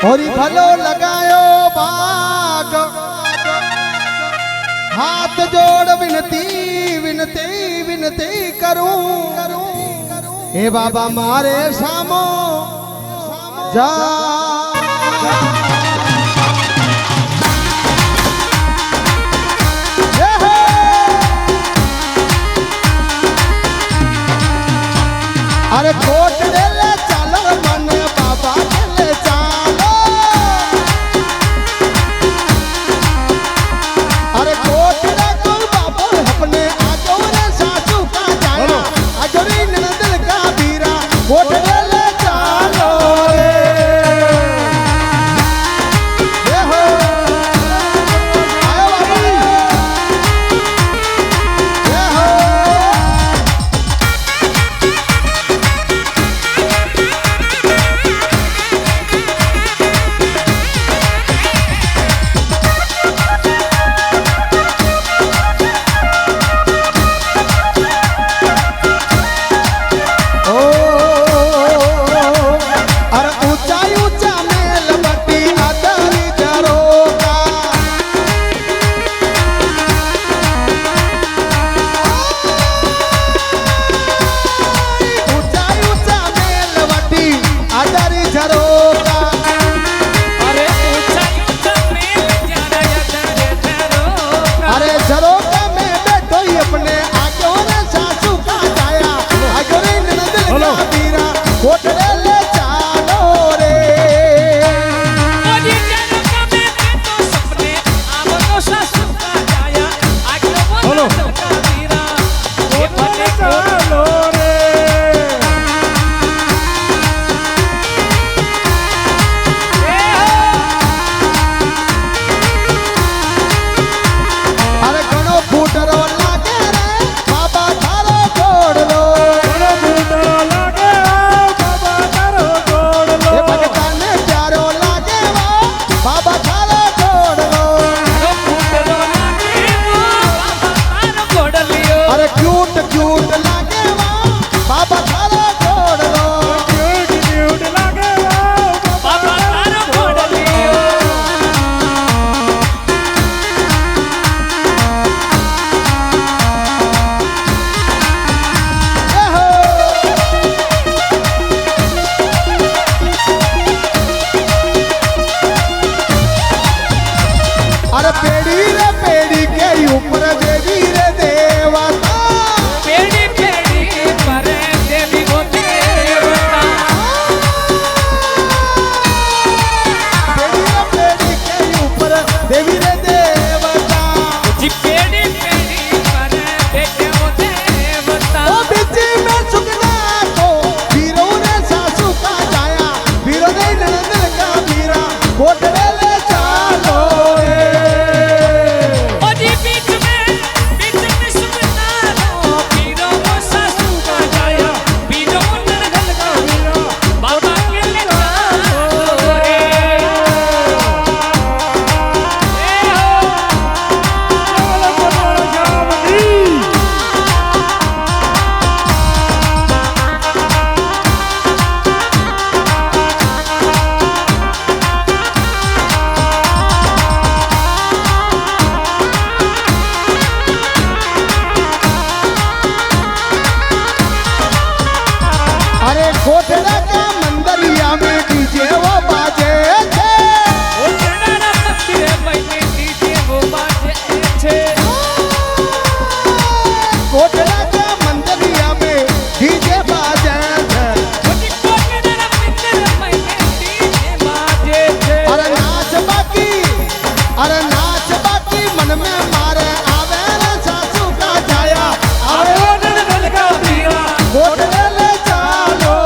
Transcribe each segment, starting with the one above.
होरी भलो लगायो भाग हाथ जोड़ विनती विनती विनती करूं हे बाबा मारे सामो जा अरे कोट ले चालो मन बाबा ले चालो अरे कोट ले को बाबा अपने आजो रे सासू का जाया आजो रे नंदल का बीरा कोट ले चालो रे ये हो आयो बाबू ये हो पेड़ी के ऊपर देवी रे देवता पेड़ी पेड़ी पर देवी वो देवता पेड़ी के ऊपर देवी रे देवता जी पेड़ी पेड़ी पर देवी वो देवता ओ बीच में सुगना को वीरों ने सासू का जाया वीरों ने नंदन का वीरा कोटले ले चालो कोटला का मंदरिया में डीजे वो बाजे थे कोटला ना मंदिर में डीजे वो बाजे थे कोटला का मंदरिया में डीजे बाजे थे कोटला ना मंदिर में डीजे बाजे थे अरे नाच बाकी मन में मारे आवे रे सासू का जाया आवे नंदन का बीरा कोटले ले चालो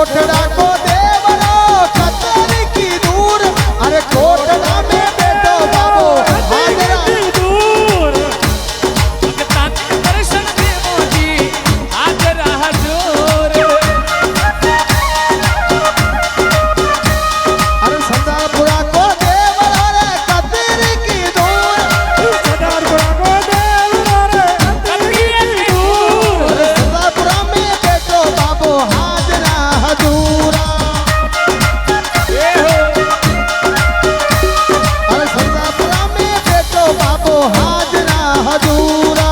कोटड़ा को देवरो कतरी की दूर अरे कोटड़ा में बैठो बाबो हाजरा दूर भगता ने दर्शन देवो जी हाजरा हजूर अरे सरदारपुरा को देवरो रे कतरी की दूर सरदारपुरा को देवरो रे कतरी की दूर अरे सरदारपुरा में बैठो बाबो हाजरा हजूरा ये हो अरे सरदारपुरा में बैठो बाबो हाजरा हजूरा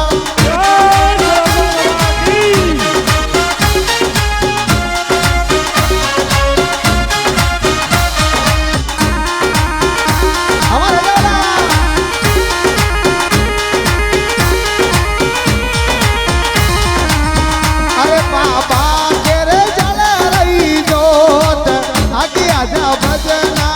हमारे दादा अरे बाबा के रे जल रही जोत आगे आजा भजना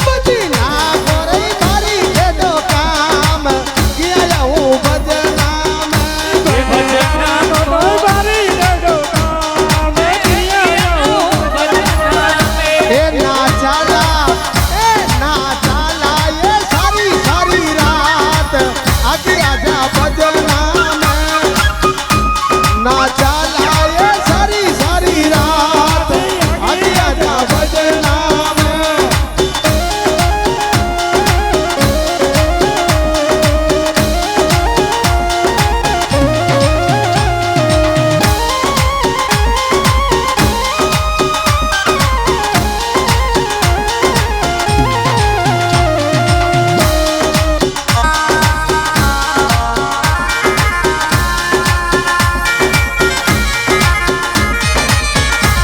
बची ना करे मारी दे दो काम किया जाऊं भजना ये भजना ए ना चला ये सारी सारी रात आगे आजा भजना ना चला ये सारी सारी रात आगे आजा भजना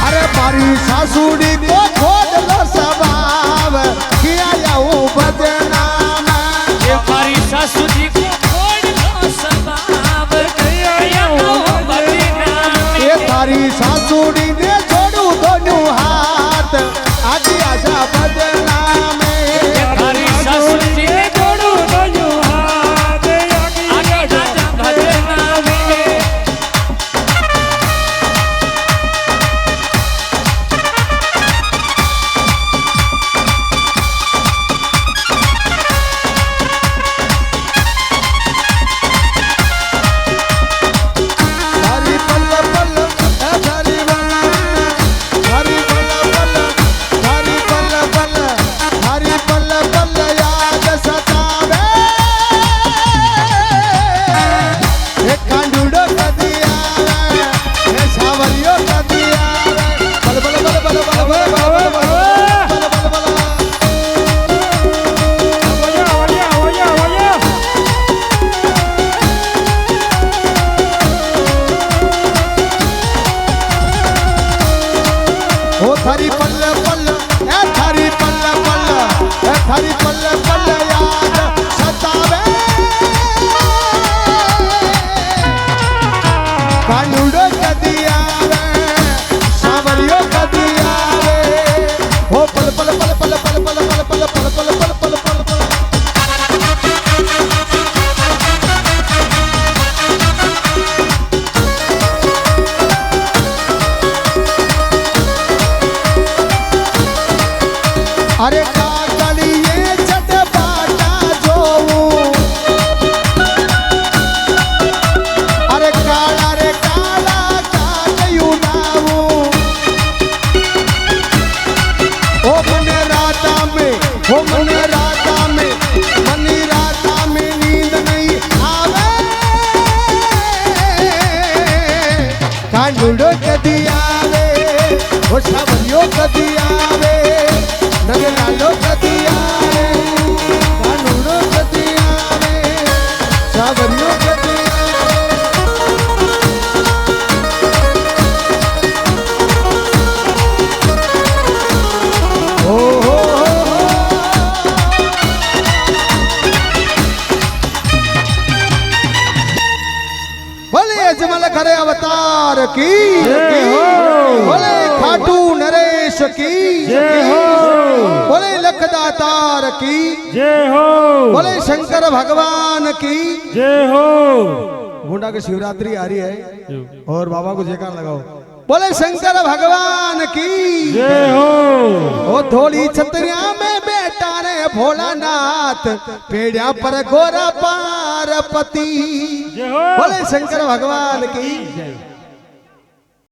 अरे मारी सासुड़ी को छोड़ लो स्वभाव किया जाऊं भजना ये मारी सासू जी को छोड़ लो सबाब कया भजना ये थारी सासुड़ी ने छोड़ू दोनों हाथ आगे आजा भजना में तारी सासू जी ने जोड़ू आगे आजा भजना में थारी पल्ल पल्ल थारी बल्ला थारी पल्ल पल्ल थारी पल्ल पल्ल थारी पल्ल पल्ल याद सतावे हे कांडूडो कदी आवे हे सावरियो कदी आवे बल बल बल बल बल बल बल बल बल बल ओ थारी पल्ल पल्ल ए थारी पल्ल पल्ल ए थारी पल्ल पल्ल याद सतावे कानूडो कदी आवे सावरियो कदी आवे ओ पल पल पल पल पल पल पल पल पल पल पल पल पल पल अरे काकड़िए चटपाटा जोऊं अरे काला रे काला काकयू नाऊं ओ मने राता में मनी राता में नींद नहीं आवे कानूडो कदी आवे ओ सावरियो कदी आवे नगरालो कदी आवे कानूडो कदी आवे सावरियो कदी आवे ओ हो बोले अजमल खरे अवतार की जय हो। बोले खाटू नरेश की जय हो। बोले लख दातार की जय हो बोले शंकर भगवान की जय हो गोंडा की शिवरात्रि आ रही है और बाबा को जयकार लगाओ बोले शंकर भगवान की जय हो ओ थोड़ी छतरिया में बेटा रे भोलानाथ पेड़िया पर गोरा पार्वती जय हो बोले शंकर भगवान की